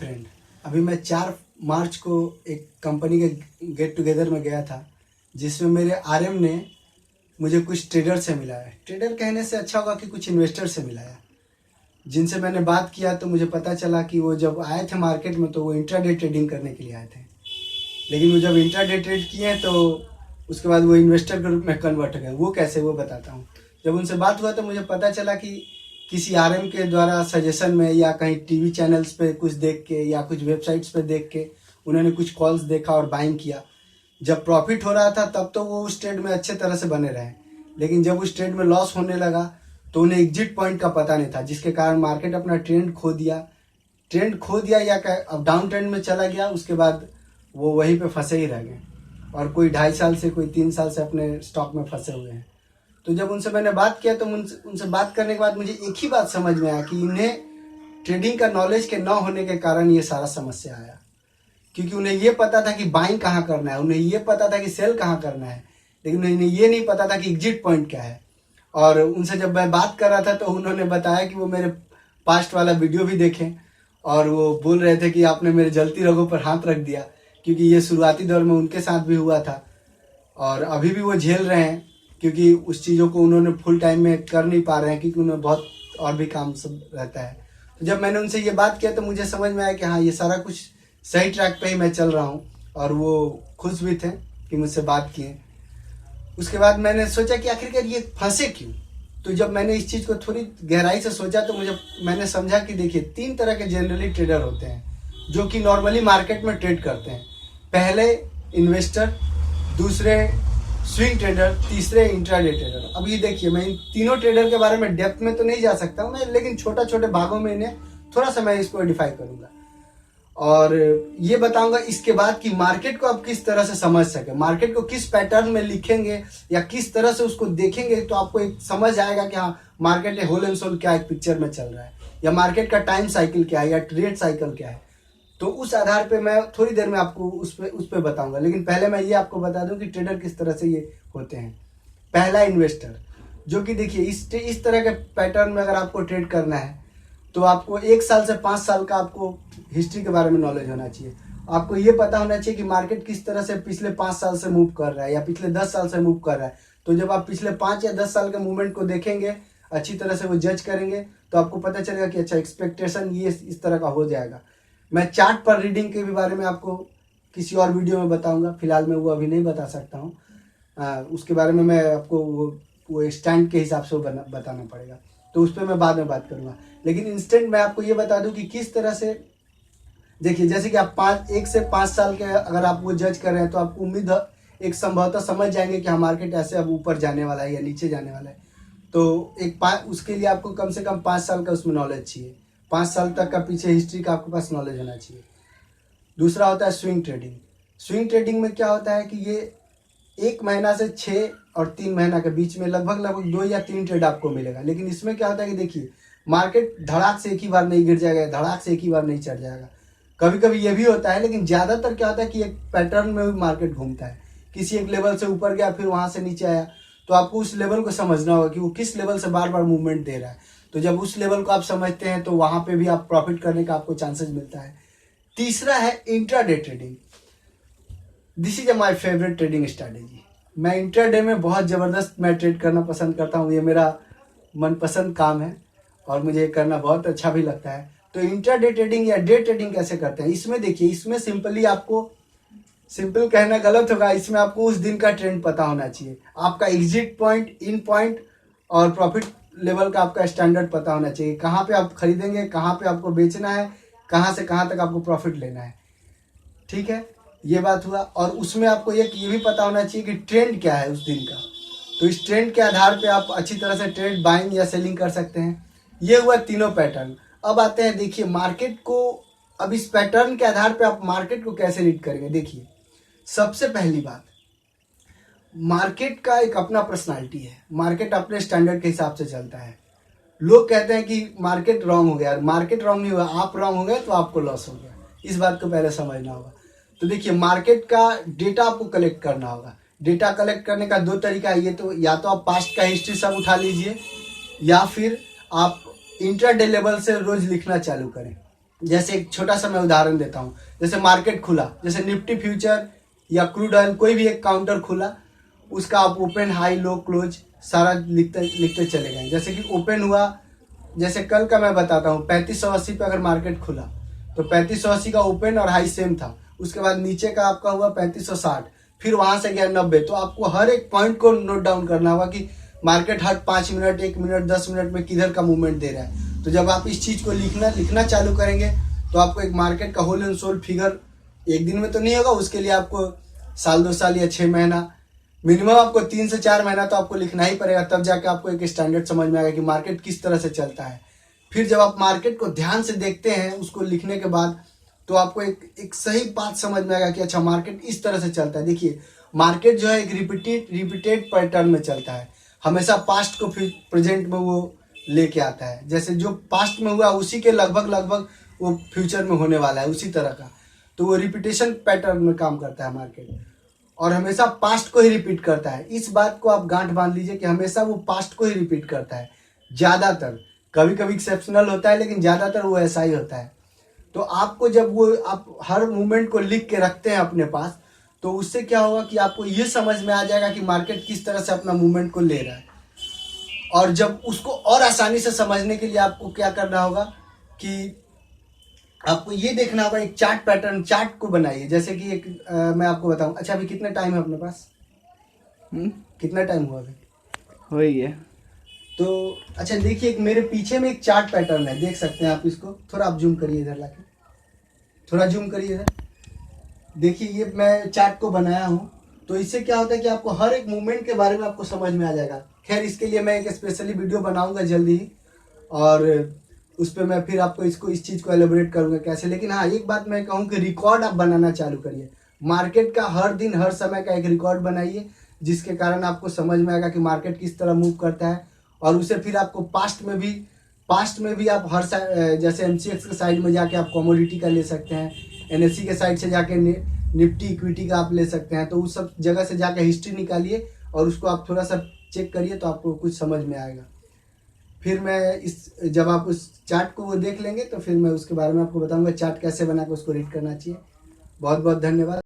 Friend, अभी मैं 4 मार्च को एक कंपनी के गेट टुगेदर में गया था, जिसमें मेरे आरएम ने मुझे कुछ ट्रेडर से मिलाया। ट्रेडर कहने से अच्छा होगा कि कुछ इन्वेस्टर से मिलाया, जिनसे मैंने बात किया तो मुझे पता चला कि वो जब आए थे मार्केट में तो वो इंट्राडे ट्रेडिंग करने के लिए आए थे, लेकिन वो जब इंट्राडे ट्रेड किए तो उसके बाद वो इन्वेस्टर के रूप में कन्वर्ट हो गए। वो कैसे, वो बताता हूँ। जब उनसे बात हुआ तो मुझे पता चला कि किसी आरएम के द्वारा सजेशन में या कहीं टीवी चैनल्स पे कुछ देख के या कुछ वेबसाइट्स पे देख के उन्होंने कुछ कॉल्स देखा और बाइंग किया। जब प्रॉफिट हो रहा था तब तो वो उस ट्रेड में अच्छे तरह से बने रहे, लेकिन जब उस ट्रेड में लॉस होने लगा तो उन्हें एग्जिट पॉइंट का पता नहीं था, जिसके कारण मार्केट अपना ट्रेंड खो दिया या अब डाउन ट्रेंड में चला गया। उसके बाद वो वहीं पे फंसे ही रह गए और कोई 2.5 साल से कोई 3 साल से अपने स्टॉक में फंसे हुए हैं। तो जब उनसे मैंने बात किया तो उनसे बात करने के बाद मुझे एक ही बात समझ में आया कि इन्हें ट्रेडिंग का नॉलेज के न होने के कारण ये सारा समस्या आया, क्योंकि उन्हें ये पता था कि बाइंग कहाँ करना है, उन्हें ये पता था कि सेल कहाँ करना है, लेकिन उन्हें ये नहीं पता था कि एग्जिट पॉइंट क्या है। और उनसे जब मैं बात कर रहा था तो उन्होंने बताया कि वो मेरे पास्ट वाला वीडियो भी देखें, और वो बोल रहे थे कि आपने मेरे जलती रगों पर हाथ रख दिया, क्योंकि ये शुरुआती दौर में उनके साथ भी हुआ था और अभी भी वो झेल रहे हैं, क्योंकि उस चीज़ों को उन्होंने फुल टाइम में कर नहीं पा रहे हैं, क्योंकि उन्हें बहुत और भी काम सब रहता है। तो जब मैंने उनसे ये बात किया तो मुझे समझ में आया कि हाँ, ये सारा कुछ सही ट्रैक पे ही मैं चल रहा हूँ, और वो खुश भी थे कि मुझसे बात किए। उसके बाद मैंने सोचा कि आखिरकार ये फंसे क्यों। तो जब मैंने इस चीज़ को थोड़ी गहराई से सोचा तो मैंने समझा कि देखिए, 3 तरह के जनरली ट्रेडर होते हैं जो कि नॉर्मली मार्केट में ट्रेड करते हैं। पहले इन्वेस्टर, दूसरे स्विंग ट्रेडर, तीसरे इंट्राडे ट्रेडर। अब ये देखिए, मैं इन तीनों ट्रेडर के बारे में डेप्थ में तो नहीं जा सकता हूँ मैं, लेकिन छोटा छोटे भागों में इन्हें थोड़ा सा मैं इसको डिफाइन करूंगा और ये बताऊंगा इसके बाद कि मार्केट को आप किस तरह से समझ सके, मार्केट को किस पैटर्न में लिखेंगे या किस तरह से उसको देखेंगे तो आपको एक समझ आएगा कि हाँ, मार्केट होल एंड सोल क्या एक पिक्चर में चल रहा है, या मार्केट का टाइम साइकिल क्या है, या ट्रेड साइकिल क्या है। तो उस आधार पे मैं थोड़ी देर में आपको उस पे बताऊंगा, लेकिन पहले मैं ये आपको बता दूं कि ट्रेडर किस तरह से ये होते हैं। पहला इन्वेस्टर, जो कि देखिए इस तरह के पैटर्न में अगर आपको ट्रेड करना है तो आपको 1 साल से 5 साल का आपको हिस्ट्री के बारे में नॉलेज होना चाहिए। आपको ये पता होना चाहिए कि मार्केट किस तरह से पिछले 5 साल से मूव कर रहा है या पिछले 10 साल से मूव कर रहा है। तो जब आप पिछले 5 या 10 साल के मूवमेंट को देखेंगे, अच्छी तरह से वो जज करेंगे, तो आपको पता चलेगा कि अच्छा, एक्सपेक्टेशन ये इस तरह का हो जाएगा। मैं चार्ट पर रीडिंग के भी बारे में आपको किसी और वीडियो में बताऊंगा, फिलहाल मैं वो अभी नहीं बता सकता हूँ। उसके बारे में मैं आपको वो स्टैंड के हिसाब से बताना पड़ेगा, तो उस पर मैं बाद में बात करूंगा। लेकिन इंस्टेंट मैं आपको ये बता दूं कि किस तरह से, देखिए, जैसे कि आप 1 से 5 साल के अगर आप वो जज कर रहे हैं तो आपको उम्मीद एक संभवतः समझ जाएंगे कि हाँ, मार्केट ऐसे अब ऊपर जाने वाला है या नीचे जाने वाला है। तो उसके लिए आपको कम से कम 5 साल का उसमें नॉलेज चाहिए, 5 साल तक का पीछे हिस्ट्री का आपके पास नॉलेज होना चाहिए। दूसरा होता है स्विंग ट्रेडिंग। स्विंग ट्रेडिंग में क्या होता है कि ये 1 महीना से 6 और 3 महीना के बीच में लगभग 2 या 3 ट्रेड आपको मिलेगा। लेकिन इसमें क्या होता है कि देखिए, मार्केट धड़ाक से एक ही बार नहीं गिर जाएगा, धड़ाक से एक ही बार नहीं चढ़ जाएगा। कभी कभी ये भी होता है, लेकिन ज़्यादातर क्या होता है कि एक पैटर्न में मार्केट घूमता है। किसी एक लेवल से ऊपर गया, फिर वहाँ से नीचे आया, तो आपको उस लेवल को समझना होगा कि वो किस लेवल से बार बार मूवमेंट दे रहा है। तो जब उस लेवल को आप समझते हैं तो वहाँ पे भी आप प्रॉफिट करने का आपको चांसेस मिलता है। तीसरा है intraday trading. This is my favourite trading strategy. मैं इंट्राडे में बहुत ज़बरदस्त मैं ट्रेड करना पसंद करता हूँ, ये मेरा मनपसंद काम है और मुझे करना बहुत अच्छा भी लगता है। तो इंट्राडे ट्रेडिंग या डे ट्रेडिंग कैसे करते हैं, इसमें देखिए, इसमें सिंपली आपको, सिंपल कहना गलत होगा, इसमें आपको उस दिन का ट्रेंड पता होना चाहिए, आपका एग्जिट पॉइंट, इन पॉइंट और प्रॉफिट लेवल का आपका स्टैंडर्ड पता होना चाहिए। कहाँ पे आप खरीदेंगे, कहाँ पे आपको बेचना है, कहाँ से कहाँ तक आपको प्रॉफिट लेना है। ठीक है, ये बात हुआ। और उसमें आपको एक ये भी पता होना चाहिए कि ट्रेंड क्या है उस दिन का। तो इस ट्रेंड के आधार पे आप अच्छी तरह से ट्रेड बाइंग या सेलिंग कर सकते हैं। ये हुआ तीनों पैटर्न। अब आते हैं, देखिए, मार्केट को, अब इस पैटर्न के आधार पे आप मार्केट को कैसे रीड करेंगे। देखिए, सबसे पहली बात, मार्केट का एक अपना पर्सनालिटी है, मार्केट अपने स्टैंडर्ड के हिसाब से चलता है। लोग कहते हैं कि मार्केट रॉन्ग हो गया, मार्केट रॉन्ग नहीं हुआ, आप रॉन्ग हो गए तो आपको लॉस हो गया। इस बात को पहले समझना होगा। तो देखिए, मार्केट का डेटा आपको कलेक्ट करना होगा। डेटा कलेक्ट करने का 2 तरीका है। ये तो या तो आप पास्ट का हिस्ट्री सब उठा लीजिए, या फिर आप इंट्राडे लेवल से रोज लिखना चालू करें। जैसे एक छोटा सा मैं उदाहरण देता हूँ, जैसे मार्केट खुला, जैसे निफ्टी फ्यूचर या क्रूड ऑयल कोई भी एक काउंटर खुला, उसका आप ओपन हाई लो क्लोज सारा लिखते लिखते चले गए। जैसे कि ओपन हुआ, जैसे कल का मैं बताता हूँ, 3580 पे अगर मार्केट खुला तो 3580 का ओपन और हाई सेम था। उसके बाद नीचे का आपका हुआ 3560, फिर वहां से गया 90। तो आपको हर एक पॉइंट को नोट डाउन करना होगा कि मार्केट हर 5 मिनट 1 मिनट 10 मिनट में किधर का मूवमेंट दे रहा है। तो जब आप इस चीज को लिखना चालू करेंगे तो आपको एक मार्केट का होल एंड सोल फिगर एक दिन में तो नहीं होगा, उसके लिए आपको साल 2 साल या 6 महीना, मिनिमम आपको 3 से 4 महीना तो आपको लिखना ही पड़ेगा, तब जाके आपको एक स्टैंडर्ड समझ में आएगा कि मार्केट किस तरह से चलता है। फिर जब आप मार्केट को ध्यान से देखते हैं उसको लिखने के बाद, तो आपको एक सही बात समझ में आएगा कि अच्छा मार्केट इस तरह से चलता है। देखिए मार्केट जो है एक रिपीटेड पैटर्न में चलता है, हमेशा पास्ट को फिर प्रेजेंट में वो लेके आता है। जैसे जो पास्ट में हुआ उसी के लगभग वो फ्यूचर में होने वाला है, उसी तरह का। तो वो रिपीटेशन पैटर्न में काम करता है मार्केट, और हमेशा पास्ट को ही रिपीट करता है। इस बात को आप गांठ बांध लीजिए कि हमेशा वो पास्ट को ही रिपीट करता है, ज्यादातर। कभी कभी एक्सेप्शनल होता है लेकिन ज्यादातर वो ऐसा ही होता है। तो आपको जब वो आप हर मूवमेंट को लिख के रखते हैं अपने पास, तो उससे क्या होगा कि आपको ये समझ में आ जाएगा कि मार्केट किस तरह से अपना मूवमेंट को ले रहा है। और जब उसको और आसानी से समझने के लिए आपको क्या करना होगा कि आपको ये देखना होगा, एक चार्ट पैटर्न चार्ट को बनाइए। जैसे कि एक मैं आपको बताऊं, अच्छा अभी कितना टाइम है अपने पास? कितना टाइम हुआ अभी? हो ही गया। तो अच्छा देखिए, एक मेरे पीछे में एक चार्ट पैटर्न है, देख सकते हैं आप इसको। थोड़ा आप जूम करिए इधर लाके, थोड़ा जूम करिए इधर। देखिए ये मैं चार्ट को बनाया हूँ, तो इससे क्या होता है कि आपको हर एक मूवमेंट के बारे में आपको समझ में आ जाएगा। खैर इसके लिए मैं एक स्पेशली वीडियो बनाऊंगा जल्दी ही, और उस पर मैं फिर आपको इस चीज़ को एलोबरेट करूंगा कैसे। लेकिन हाँ एक बात मैं कहूँ कि रिकॉर्ड आप बनाना चालू करिए, मार्केट का हर दिन हर समय का एक रिकॉर्ड बनाइए, जिसके कारण आपको समझ में आएगा कि मार्केट किस तरह मूव करता है। और उसे फिर आपको पास्ट में भी आप हर जैसे एमसीएक्स के साइड में जाके आप कमोडिटी का ले सकते हैं, एनएससी के साइड से जाके निफ्टी इक्विटी का आप ले सकते हैं। तो उस सब जगह से जाके हिस्ट्री निकालिए और उसको आप थोड़ा सा चेक करिए, तो आपको कुछ समझ में आएगा। फिर मैं जब आप उस चार्ट को वो देख लेंगे तो फिर मैं उसके बारे में आपको बताऊंगा चार्ट कैसे बना के उसको रीड करना चाहिए। बहुत बहुत धन्यवाद।